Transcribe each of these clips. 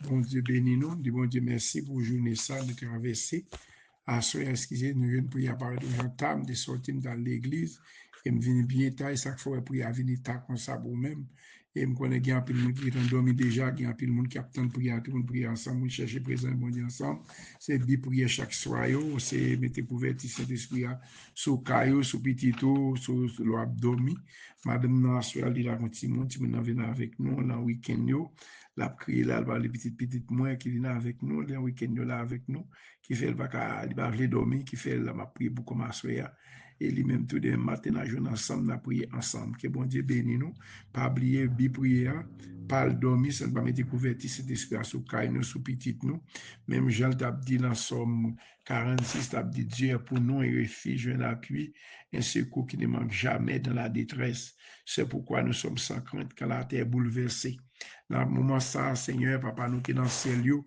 Bon Dieu bénis nous, dis bon Dieu merci pour journée ça de traverser. À ce excusez nous une prière par de j'entame de sortir dans l'église et me venir bien tard chaque fois pour y venir tard comme ça pour même et me connaît bien pile monde qui est endormi déjà, il y a pile monde qui attend prière, tout le monde prier ensemble, chercher présent bon Dieu ensemble. C'est bi prier chaque soir c'est mettre couverture Saint-Esprit sous caillou, sous petit tout, sous l'abdomen. Madame nan soir li la continue, tu me venir avec nous dans week-end yo. La crié là, les petites moins qui est là avec nous, les week-end là avec nous, qui fait le bac à dormir, qui fait la prière pour commencer. Et lui-même, tout les matin, à journée ensemble, on a prié ensemble. Que bon Dieu bénisse nous. Pas oublier, bi prière, pas le dormir, ça ne va pas mettre couverture cet esprit sous caille nous, sous petit nous. Même Jean t'a dit dans Somme 46, t'a dit Dieu pour nous et refuge, un appui, un secours qui ne manque jamais dans la détresse. C'est pourquoi nous sommes sans crainte quand la terre est bouleversée. Dans le moment ça, Seigneur, Papa, nous qui dans ces lieux,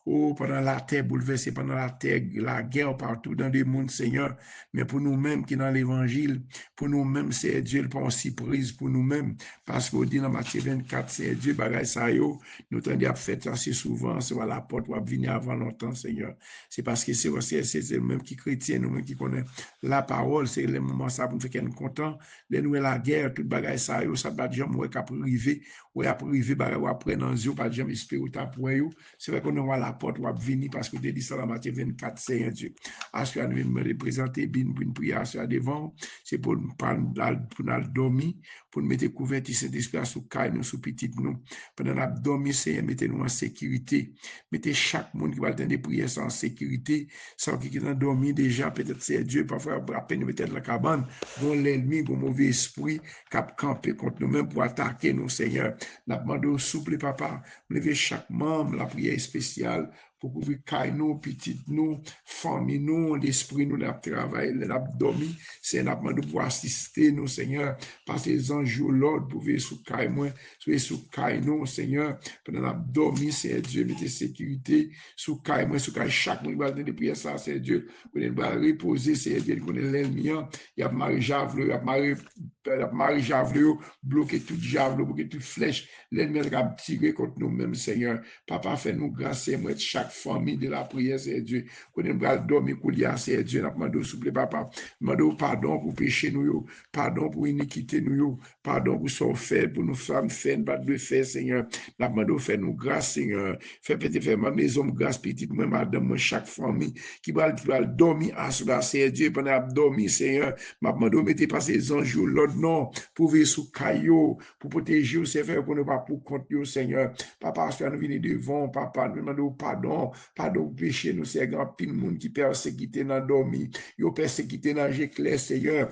oh, pendant la terre bouleversée, pendant la terre, la guerre partout dans le monde, Seigneur, mais pour nous-mêmes qui dans l'évangile, pour nous-mêmes, c'est Dieu le pense prise pour nous-mêmes, parce qu'on dit dans Matthieu 24, c'est Dieu, bagaille ça yo, nous tendons à faire assez souvent, c'est à la porte, pour venir avant longtemps, Seigneur. C'est parce que c'est le même qui chrétien, nous-mêmes qui connaît la parole, c'est le moment ça pour nous faire qu'on content, de nous la guerre, toute bagaille ça yo, ça va jamais ouais qu'à priver, ouais à priver, ou après dans yeux, pas jamais espérer ta pour yo. C'est vrai qu'on a la porte, ou à venir parce que tu dit ça dans Matthieu 24, Seigneur Dieu. À ce que nous me représenter, pour une prière sur devant, c'est pour nous dormir, pour nous mettre couverture Saint-Esprit sous caille, nous, sous petite nous. Pendant la dormir, Seigneur, mettez-nous en sécurité. Mettez chaque monde qui va attendre des prières en sécurité, sans qui est endormi déjà, peut-être c'est Dieu, parfois, à peine peut-être la cabane, dont l'ennemi, bon mauvais esprit, qui a campé contre nous-mêmes pour attaquer nous, Seigneur. Nous demandons au souple, papa, lever chaque membre, la prière spéciale, pour couvrir caille nous, petite nous, famille nous, l'esprit nous, la travail, l'abdomen, c'est nous demandons pour assister nous, Seigneur, parce que les anges, l'ordre, pour veiller sous caille moi, sous caille nous, Seigneur, pendant l'abdomen, c'est Dieu, mettez sécurité, sous caille moi, sous caille chaque monde, qui va de prière, ça, c'est Dieu, qu'on va reposer, c'est Dieu, qu'on est l'ennemi, il y a Marie Javelot, il y a Marie Javelot, bloquer toute javelot, bloquer toute flèche, l'ennemi a tiré contre nous-mêmes, Seigneur. Papa, fais-nous grâce, et moi, chaque famille de la prière, c'est Dieu. Qu'on va dormir, c'est Dieu. Nous demandons, s'il vous plaît, papa. Nous demandons pardon pour péché, nous, pardon pour iniquité, nous, pardon pour ce fait, pour nous femmes, faire, pas de faire, Seigneur. Nous demandons, fais-nous grâce, Seigneur. Fais peut-être faire ma maison, grâce, petite, moi, madame, moi, chaque famille qui va dormir à cela, c'est Dieu, pendant la dormir, Seigneur. Nous demandons, mettez pas ces anges, l'autre non, pour vivre sous caillou, pour protéger, c'est faire pour ne pas pour compte, Seigneur. Papa, si nous venons devant, papa, nous demandons pardon, pardon, péché, nous, c'est grand pile monde qui persécuté dans dormi, yo persécuté dans l'éclair, Seigneur.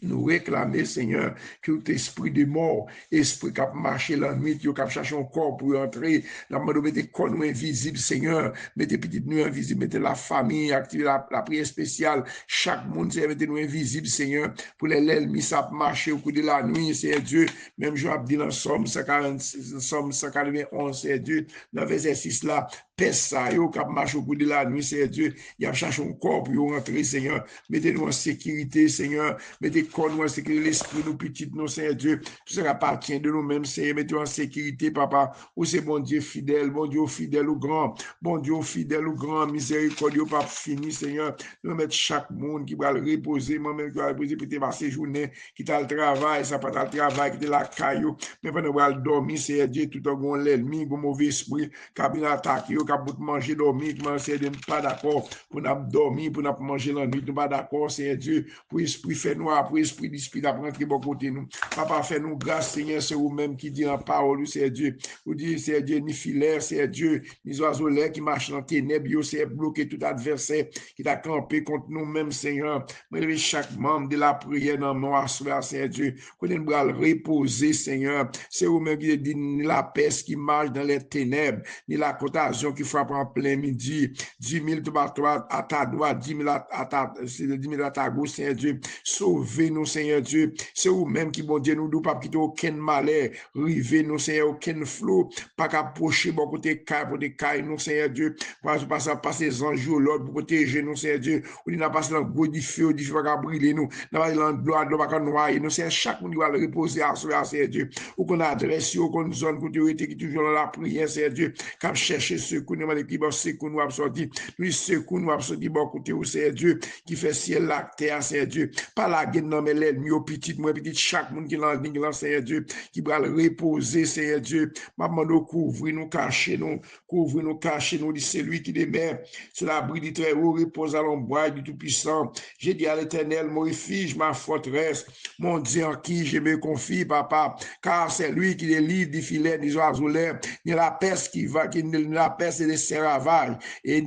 Nous réclamer, Seigneur, que tout esprit de mort, esprit qui a marché la nuit, qui a cherché un corps pour entrer, la mode mettez corps nous invisible, Seigneur, mettez petite nous invisible, mettez la famille, activez la prière spéciale, chaque monde, mettez nous invisible, Seigneur, pour les l'ennemi, ça marcher au cours de la nuit, c'est Dieu, même je dis dans Somme 146, Somme 191, c'est Dieu, dans verset 6 là, pèse ça, yo, qui a marché au cours de la nuit, c'est Dieu, il a cherché un corps pour entrer, Seigneur, mettez-nous en sécurité, Seigneur, mettez corps nous en sécurité, l'esprit nous petit, nous, Seigneur Dieu, tout ça appartient de nous-mêmes, Seigneur, mettez-nous en sécurité, papa, où c'est bon Dieu fidèle ou grand, bon Dieu fidèle ou grand, miséricordieux, pas fini, Seigneur, nous mettre chaque monde qui va le reposer, moi-même qui va le reposer, peut-être par ces journées, qui t'a le travail, ça pas le travail, qui t'a la caillou, mais pendant qu'on va dormir, Seigneur Dieu, tout en gon l'ennemi, gon mauvais esprit, qui a bien attaqué, qui a manger, dormir, Seigneur Dieu, pas d'accord, pour nous dormir, pour nous manger la nuit, nous pas d'accord, Seigneur Dieu, pour esprit fait noir, pour esprit d'esprit d'apprendre bon côté nous. Papa, fait nous grâce, Seigneur, c'est vous-même qui dit en parole, c'est Dieu. Vous dites, c'est Dieu, ni filaire, c'est Dieu, ni oiseaux qui marchent dans ténèbres, c'est bloqué tout adversaire qui t'a campé contre nous-mêmes, Seigneur. Mais chaque membre de la prière dans noir, c'est Dieu. Qu'on ait reposer, Seigneur. C'est vous-même qui dit, ni la peste qui marche dans les ténèbres, ni la contagion qui frappe en plein midi. 10 000 à ta droite, 10 000 à ta gauche, Seigneur Dieu. Sauver couvrir nous, Seigneur Dieu. C'est vous-même qui, bon Dieu, nous doit pas quitter aucun malheur, river nous, Seigneur, aucun flot, pas qu'approcher, bon côté caille, pour des cailles, nous, Seigneur Dieu, passer les anges, l'ordre, pour protéger nous, Seigneur Dieu. On n'a pas dans le gros du feu, pas qu'à brûler nous, n'a pas dans le bloc, pas qu'à noyer nous, c'est chaque monde qui va le reposer à soi, Seigneur Dieu. Ou qu'on adresse, ou qu'on zone, qu'on qui est toujours dans la prière, Seigneur Dieu, qu'à chercher secours, nous, les qui vont secours, nous, absorber, nous, secours, nous, absorber, bon côté, Seigneur Dieu, qui fait ciel, la terre, Seigneur Dieu. Pas la guerre, non, mais l'ennemi, au petit, moi, petit, chaque monde qui lance, Seigneur Dieu, qui va le reposer, Seigneur Dieu. Maman, nous couvrir, nous cacher, nous couvrir, nous cacher, nous, dit celui qui demeure sur l'abri du très haut, repose à l'ombrage du Tout-Puissant. J'ai dit à l'Éternel, mon refuge, ma forteresse, mon Dieu en qui je me confie, papa, car c'est lui qui délivre du filet des oiseaux l'air, ni la peste qui va, qui la peste et des serravages, et il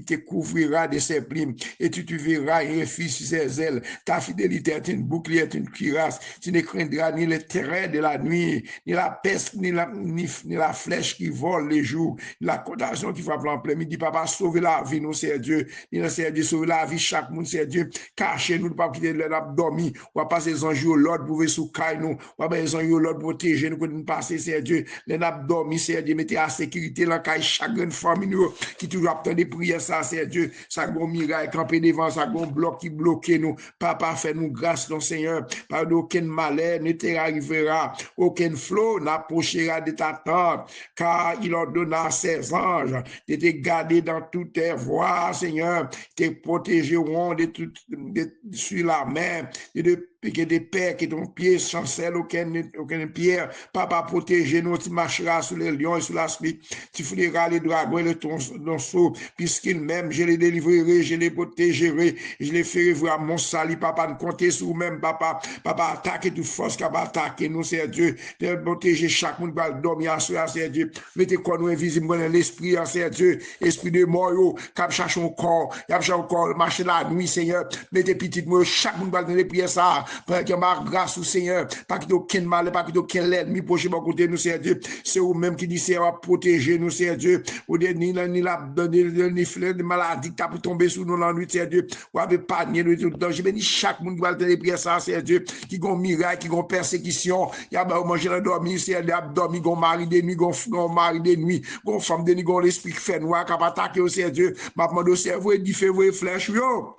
te couvrira de ses plumes, et tu verras un refuge sur ses ailes. Ta fidélité est une bouclier, est une cuirasse. Tu ne craindras ni le terrain de la nuit, ni la peste, ni la flèche qui vole les jours, ni la condamnation qui frappe en plein midi. Papa, sauve la vie, nous, c'est Dieu. Ni c'est Dieu, sauve la vie, chaque monde, c'est Dieu. Cachez-nous, pas quitter l'abdomen. On va passer les anges au l'autre pour sous caille nous. On va passer les anges au l'autre pour protéger nous, pour nous passer, c'est Dieu. L'abdomen, c'est Dieu. Mettez à sécurité la caille, chaque grande famille, nous, qui toujours attend des prières, ça, c'est Dieu. Ça, bon miracle, camper devant, ça, bon bloc qui bloque nous. Papa, fais-nous grâce, non, Seigneur. Par aucun malheur ne t'arrivera, aucun flot n'approchera de ta tente, car il ordonna à ses anges de te garder dans toutes tes voies, Seigneur, te protégeront sur la mer, que des pères qui ton pied chancelle aucune pierre. Papa, protégez-nous, tu marcheras sur les lions et sur la spie, tu fouleras les dragons et le tonceau, puisqu'il m'aime, je les délivrerai, je les protégerai, je les ferai voir mon salut, papa, nous compter sur vous-même, papa, attaquez toute force qui va attaquer nous, c'est Dieu, de protéger chaque monde qui va dormir à soi, c'est Dieu, mettez quoi nous invisible dans l'esprit, c'est Dieu, esprit de mort, qui cherche un corps, qui cherche un corps, marcher la nuit, Seigneur, mettez petit moi, chaque monde va dans les prières, ça, pour qu'il y grâce au Seigneur, pas qu'il y ait aucun mal, pas qu'il y ait aucun ennemi proche de côté nous, c'est Dieu. C'est vous-même qui dit, c'est à protéger nous, c'est Dieu. Ou ni de maladie qui a pu tomber sur nous l'ennui, c'est Dieu. Ou avec panier, nous, tout danger. Mais chaque monde qui va te prier ça, c'est Dieu. Qui a un miracle, qui a une persécution. Il y a manger la dormir, c'est Dieu. Dormir, qui a mari de nuit, qui a mari de nuit, qui a femme de nuit, qui a l'esprit qui fait noir, qui a attaqué au Dieu. Ma demande au cerveau, il dit, fais vos flèches, yo.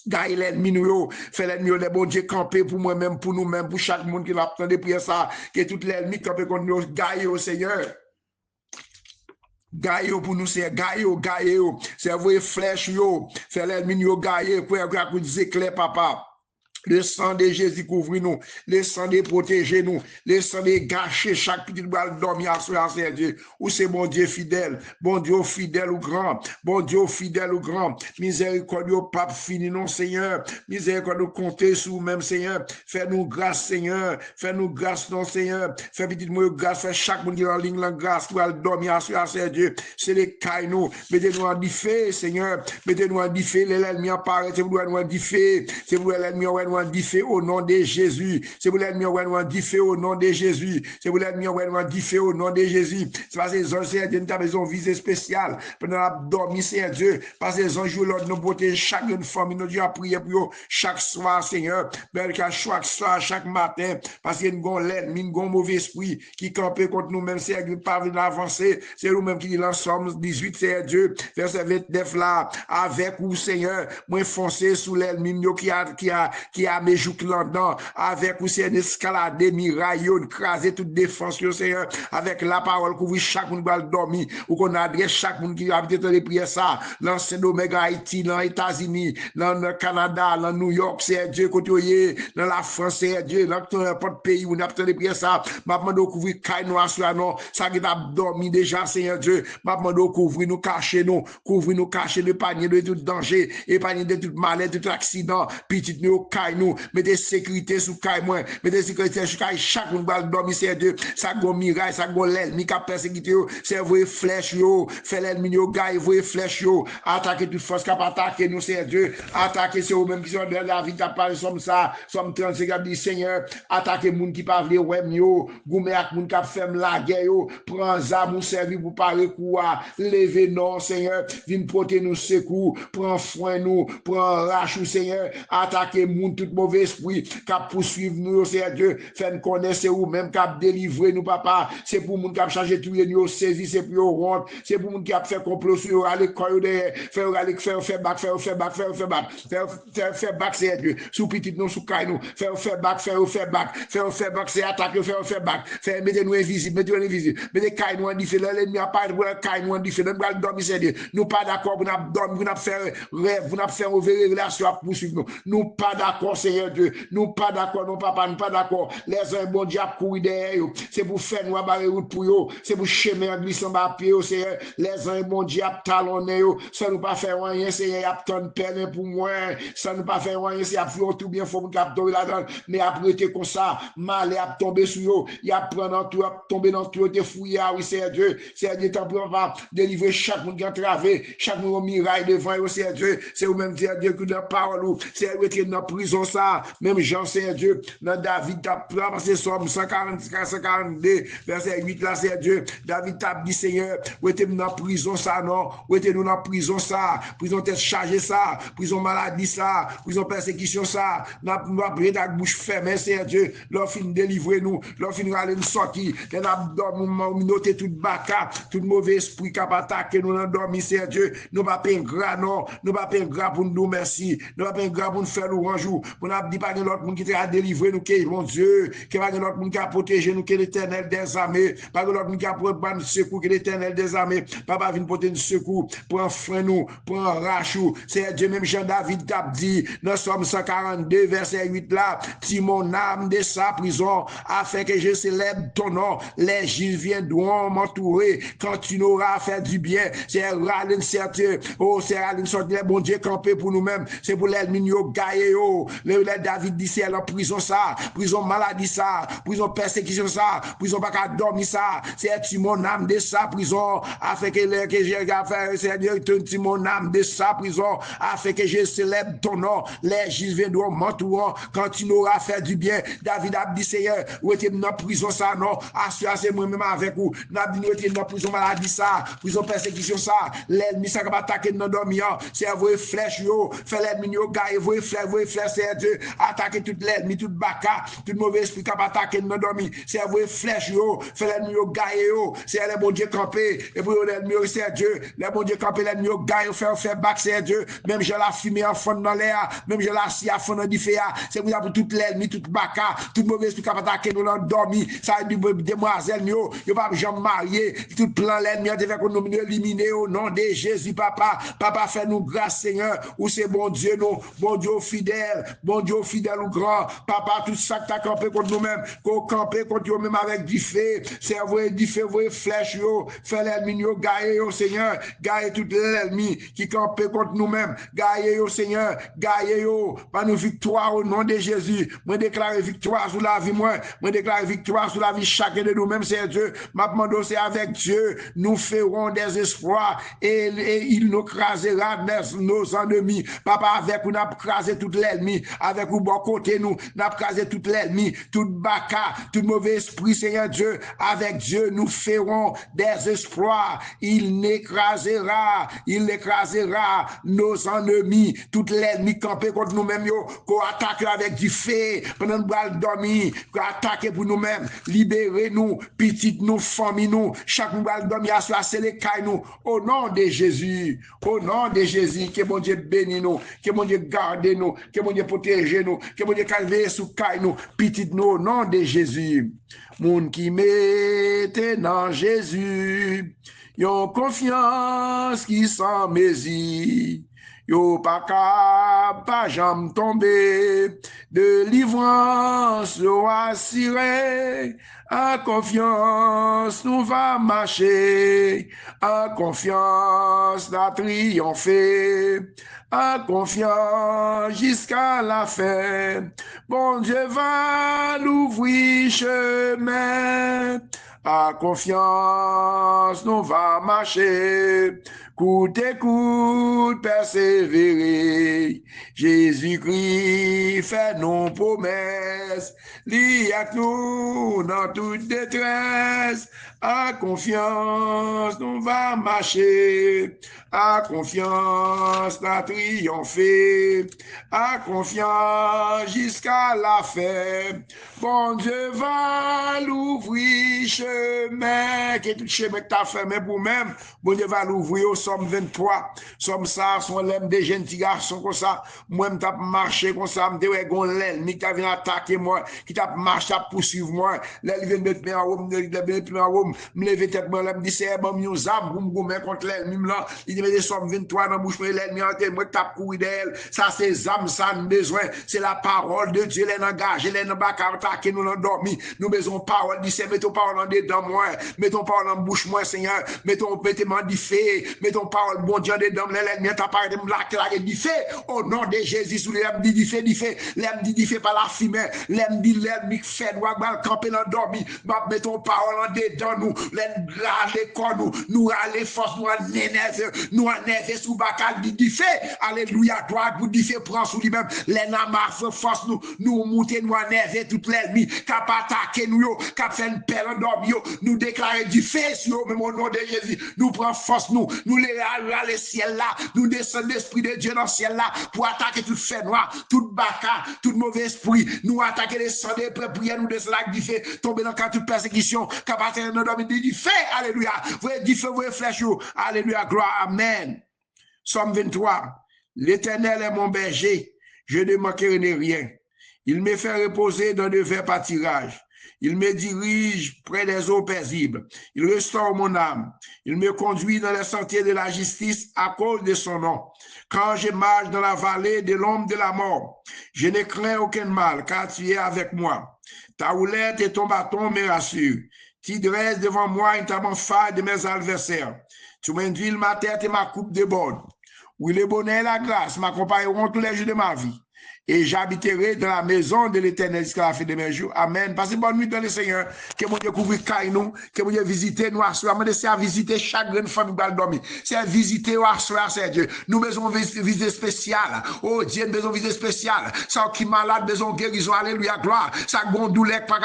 Gagne l'ennemi nous, fait l'ennemi des bon Dieu camper pour moi-même, pour nous-mêmes, pour chaque monde qui l'a entendu prier ça, que tout l'ennemi camper contre nous, gagne au Seigneur. Gagne pour nous, c'est gagne, c'est vos flèches, yo, fait l'ennemi nous gagne, pour que éclairs, papa. Le sang de Jésus couvre nous, le sang de protéger nous, le sang de gâcher chaque petite balle dormir à soi, c'est Dieu. Ou c'est bon Dieu fidèle ou grand, bon Dieu fidèle ou grand, miséricorde au pape fini, non Seigneur, miséricorde au compter sur nous-mêmes, Seigneur, fais-nous grâce, Seigneur, fais-nous grâce, non Seigneur, fais petite moi grâce, fais chaque monde qui est en ligne, la grâce, qui va dormir à soi, c'est Dieu, c'est les cailles nous, mettez-nous en diffé, Seigneur, mettez-nous en diffé, l'ennemi apparaît, c'est vous nous en diffé, c'est vous l'ennemi diffé au nom de Jésus. C'est vous l'ennemi diffé au nom de Jésus. C'est vous l'ennemi diffé au nom de Jésus. C'est parce que les anges, c'est une maison visée spéciale. Pendant la dormir, c'est Dieu. Parce que les anges, l'ordre nous protéger chaque famille. Nous Dieu a prié pour chaque soir, Seigneur. Chaque soir, chaque matin. Parce qu'il y a une l'ennemi, un mauvais esprit qui campait contre nous-mêmes. C'est pas venir avancer. C'est nous-mêmes qui dit dans Somme 18, c'est Dieu. Verset 29 là. Avec vous, Seigneur. Moi, foncer sous l'ennemi qui a mes joues là-dedans, avec vous, c'est une escalade, miraille, craser toute défense, Seigneur, avec la parole que vous, chaque monde va dormir, ou qu'on adresse chaque monde qui a peut-être les prières ça, dans Saint-Domingue, Haïti, dans les États-Unis, dans le Canada, dans New York, c'est Dieu, côté, dans la France, c'est Dieu, dans n'importe pays où on a peut-être les prières ça, ma demande au couvrir, caille nous, assoir, non, ça qui a dormi déjà, Seigneur Dieu, ma demande au couvrir, nous cacher, le panier de tout danger, et panier de tout malheur, de tout accident, petit nous, caille nous, mettez sécurité sous caille moi, mettez sécurité sous caille chaque monde va dormir c'est Dieu, ça go miraille, ça go l'ennemi qui a persécuté c'est vos flèches yo, fait l'ennemi yo gagne vos flèches yo, attaquer toute force qui a attaqué nous c'est Dieu, attaquer c'est eux même qui sont dans la vie qui a parlé comme ça, somme 35 dit Seigneur, attaquer monde qui pas vle ouais yo, goumer ak monde qui a fait la guerre yo, prend arme ou servir pour parler quoi, lever non Seigneur, vinn porter nous secours, prend foin nous, prend rache Seigneur, attaquer monde tout mauvais esprit qui poursuivre nous, Seigneur Dieu, faire nous connaître, c'est ou même qui délivrer nous, papa. C'est pour nous qui a changé tout, nous saisi, c'est pour nous rendre, c'est pour nous qui a fait complot sur nous, aller faire back, faire back, Seigneur Dieu, sous petit nous, sous caille nous, faire back, c'est attaquer, faire back, faire mettre nous invisibles, mettez caille nous en différent, l'ennemi a pas de caille nous en différent, nous allons dormir, Seigneur Dieu, nous pas d'accord, nous avons dormi, nous avons fait rêve, nous avons fait ouvrir relation à poursuivre nous pas d'accord, Seigneur Dieu, nous pas d'accord, non papa, nous pas d'accord, les uns bon Dieu courir derrière, c'est pour faire nous barrer route pour eux, c'est pour chemin en glissant bas pied, Seigneur, les uns bon Dieu talonner, ça nous pas faire rien, Seigneur, y a tant peine pour moi, ça nous pas faire rien, c'est à faire tout bien, faut nous capter là-dedans, mais après t'es comme ça, mal et à tomber sur eux, y a prendre tout, à tomber dans tout, t'es fouillé, oui, Seigneur Dieu, Seigneur, t'en papa, délivrer chaque monde qui a travé, chaque monde miraille devant eux, Seigneur Dieu, c'est vous-même, Seigneur Dieu, que dans la parole, c'est vous dans la prison, ça, même Jean, Seigneur Dieu, dans David, t'as passé Somme 142, verset 8, là, Seigneur Dieu, David t'a dit, Seigneur, où était dans la prison, ça, non, où était nous dans la prison, ça, prison tête chargée, ça, prison maladie, ça, prison persécution, ça, nous avons la bouche fermée, Seigneur Dieu, leur fin délivrer nous, leur fin aller nous sortir, nous noter tout baka, tout mauvais esprit qui a attaqué nous dans dormir, Seigneur Dieu, nous pas payer gras, non, nous pas payer gras pour nous merci, nous pas payer gras pour nous faire nous un jour, pour nous dire pas que l'autre monde qui t'a délivré nous, qui mon Dieu, qui pas que l'autre monde qui a protégé nous, qui l'Éternel des armées, pas que l'autre monde qui a pour nous secours, qui l'Éternel des armées, papa vient porter nous secours, pour un frein nous, pour un rach nous, c'est Dieu même Jean-David t'a dit, dans Somme 142, verset 8 là, si mon âme de sa prison, afin que je célèbre ton nom, les juges viendront m'entourer, quand tu n'auras fait du bien, c'est râler certain, oh, c'est râler sorte, les bon Dieu campé pour nous-mêmes, c'est pour l'ennemi yo gaillé, oh, le David dit, c'est la prison ça, prison maladie ça, prison persécution ça, prison pas qu'à dormir ça, c'est tu mon âme de sa prison, afin que j'ai fait, c'est Dieu, tu mon âme de sa prison, afin que je célèbre ton nom, les juges viendront m'entourer, quand tu n'auras fait du bien, David a dit, Seigneur, où était dans la prison ça, non, assurez moi-même avec vous, nous avons dit, où était dans la prison maladie ça, prison persécution ça, l'ennemi ça va attaquer dans dormir, c'est vos flèches yo, fait l'ennemi yo gagne vos flèches, c'est Dieu, attaquer tout l'ennemi, tout baka, tout mauvais esprit qui va attaquer dans dormir, c'est vos flèches yo, fait l'ennemi yo gagne yo, c'est les bon Dieu camper, et pour l'ennemi yo c'est Dieu, les bon Dieu camper l'ennemi yo gagne, faire back c'est Dieu, même je la fumée en fond dans l'air, même je la scie à fond dans du feu, c'est pour tout l'ennemi, tout baka, tout mauvais esprit qui va attaquer nous dans dormir, ça dit demoiselle yo pas jamais marié, tout plan l'ennemi a fait qu'on nous éliminer au nom de Jésus papa, papa fait nous grâce Seigneur, ou c'est bon Dieu nous, bon Dieu fidèle ou grand, papa tout ça que t'as campé contre nous-mêmes, qu'on campé contre nous-mêmes avec du feu, c'est vrai du feu, vrai flèche yo, fait l'ennemi yo, gagne yo Seigneur, gagne tout l'ennemi qui campé contre nous-mêmes, gagne yo Seigneur, gagne yo, par nous victoire au nom de Jésus, moi déclare victoire sur la vie moi déclare victoire sur la vie chacun de nous-mêmes, c'est Dieu, ma demande c'est avec Dieu, nous ferons des espoirs et il nous crasera nos ennemis. Papa, avec nous, n'a crasé tout l'ennemi. Avec nous, bon côté, nous, n'a crasé tout l'ennemi. Tout baka, tout mauvais esprit, Seigneur Dieu. Avec Dieu, nous ferons des espoirs. Il écrasera nos ennemis. Tout l'ennemi campé contre nous-mêmes, qu'on attaque avec du feu, pendant nous allons dormir, qu'on attaque pour nous-mêmes. Libérez-nous, petites nous, famille nous. Chaque nous allons dormir, c'est les cailles nous. Au nom de Jésus, que mon Dieu bénisse nous, que mon Dieu garde nous, que mon Dieu protège nous, que mon Dieu calme sous caille nous, petit nous, au nom de Jésus. Moun qui mette dans Jésus, yon confiance qui sans mesure. Yo pas jamais tomber, de livrance yo assuré, en confiance nous va marcher, en confiance la triompher, en confiance jusqu'à la fin. Bon Dieu va l'ouvrir chemin, À confiance, nous va marcher. Coûte et coûte, persévérer. Jésus-Christ fait nos promesses. Lis avec nous dans toute détresse. À confiance, nous va marcher. À confiance, nous triompher. À confiance, jusqu'à la fin. Bon Dieu va l'ouvrir chemin. Que tout chemin que tu as fermé pour même, bon Dieu va l'ouvrir au Somme 23. Somme ça, son l'aime des jeunes petits garçons comme ça. Moi, je t'ai marché comme ça, je me dis, l'ennemi qui vient attaquer moi, qui t'a marché à poursuivre moi. Là, il vient de mettre en haut, me lever tête, moi, me dit, c'est bon, nous âmes, pour me contre l'ennemi, là. Il dit, mais des Somme 23 dans la bouche, l'ennemi, moi, qui t'a couru d'elle. Ça, c'est âmes, ça, nous besoin. C'est la parole de Dieu, elle est engagée, elle est attaquer nous l'endormi. Nous besoin parole, dit, c'est mettons parole en dedans moi, mettons parole en bouche moi, Seigneur, mettez-moi du fait, mettons parole, bon Dieu, dedans, l'ennemi t'a parlé de me du fait, au nom de Jésus, sous l'homme dit du fait, l'homme dit du fait par la fumée, l'homme dit l'ennemi fait, nous camper l'endormi, mettons parole en dedans nous, l'homme nous râler force, nous énerver sous bacal, dit du fait, alléluia, toi, pour du fait, prends sous lui-même, l'ennemi force nous monter, nous énerver toute l'ennemi, qui a attaqué nous, qui a fait une pelle endormi, nous déclarer du fait sur même au nom de Jésus, nous prenons force, nous les à le ciel là, nous descendons l'esprit de Dieu dans le ciel là, pour attaquer tout fait noir, tout baka, tout mauvais esprit, nous attaquer les sangs des prières, nous descendons du fait, tomber dans toute persécution, qui a partir de nous du fait, alléluia, vous du feu, vous flèches, alléluia, gloire, amen. Somme 23, l'Éternel est mon berger, je ne manquerai de rien. Il me fait reposer dans de verts pâtirages. Il me dirige près des eaux paisibles. Il restaure mon âme. Il me conduit dans les sentiers de la justice à cause de son nom. Quand je marche dans la vallée de l'ombre de la mort, je ne crains aucun mal, car tu es avec moi. Ta houlette et ton bâton me rassurent. Tu dresses devant moi une table en faille de mes adversaires. Tu m'induis ma tête et ma coupe déborde. Oui, le bonheur et la grâce m'accompagneront tous les jours de ma vie. Et j'habiterai dans la maison de l'Éternel jusqu'à la fin de mes jours. Amen. Passez bonne nuit dans le Seigneur. Que mon Dieu couvre caille nous. Que mon Dieu visite nous à soi. C'est à visiter chaque grande famille qui dormir. C'est à visiter à soi, c'est Dieu. Nous besoin visite spéciale. Oh Dieu, nous besoin visite spéciale. Ça qui malade, besoin guérison. Alléluia, gloire. Ça bon douleur, pas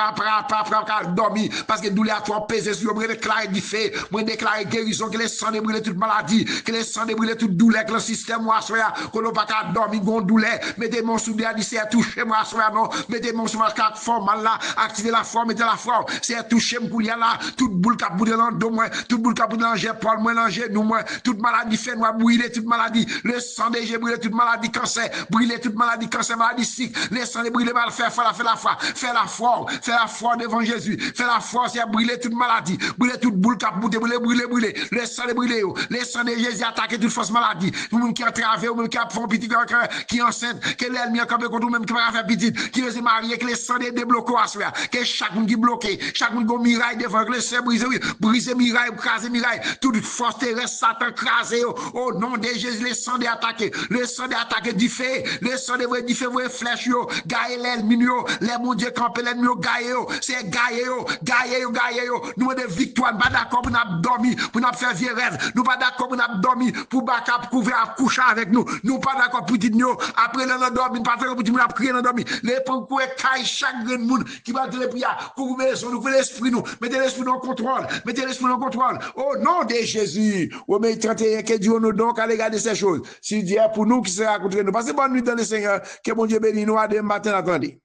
dormir. Parce que douleur a trop pesé sur moi. Déclarer du fait. Moi déclarer guérison. Que les sangs débrûlent toute maladie. Que les sangs débrûlent toute douleur. Que le système à soi. Qu'on n'a pas qu'à dormir, bon douleur. Mettez mon sous a dit c'est touché moi soir non mettez mon sur quatre forme là activer la forme mettez la forme c'est touché pour là toute boule cap boule dans dos moi toute boule cap dans j'ai Paul moi langer nous moi toute maladie fait moi brûler toute maladie le sang déjà brûler toute maladie cancer brûler toute maladie cancer maladie sick le sang brûler mal faire la foi devant Jésus faire la foi c'est brûler toute maladie brûler toute boule cap brûler le sang brûler le sang de Jésus attaquer toute fausse maladie tout monde qui a traversé ou qui a font petit qui enceinte que l'ennemi a campé contre même qui va faire petit qui veut se marier que les sang débloqués à soi que chaque monde qui bloqué chaque monde qui miraille devant que le sang briser miraille craser miraille toute force terrestre Satan craser au nom de Jésus le sang d'attaquer du fait le sang de vrai du fait vrai flèche yo gailler l'ennemi yo les mon Dieu camper l'ennemi yo gailler c'est gailler nous de victoire pas d'accord pour nous dormir pour nous faire vieux rêve nous pas d'accord pour nous dormir pour backup couvrir coucher avec nous pas d'accord pour dire nous après le dormir pas d'accord pour dire nous prier dans dormir les pour caille chaque grand monde qui va te prier pour maison nous l'esprit nous mettez l'esprit en contrôle au nom de Jésus au mai 31 que Dieu nous donne à regarder ces choses si Dieu est pour nous qui sera contre nous passez bonne nuit dans le Seigneur que mon Dieu bénisse nous à demain matin attendez.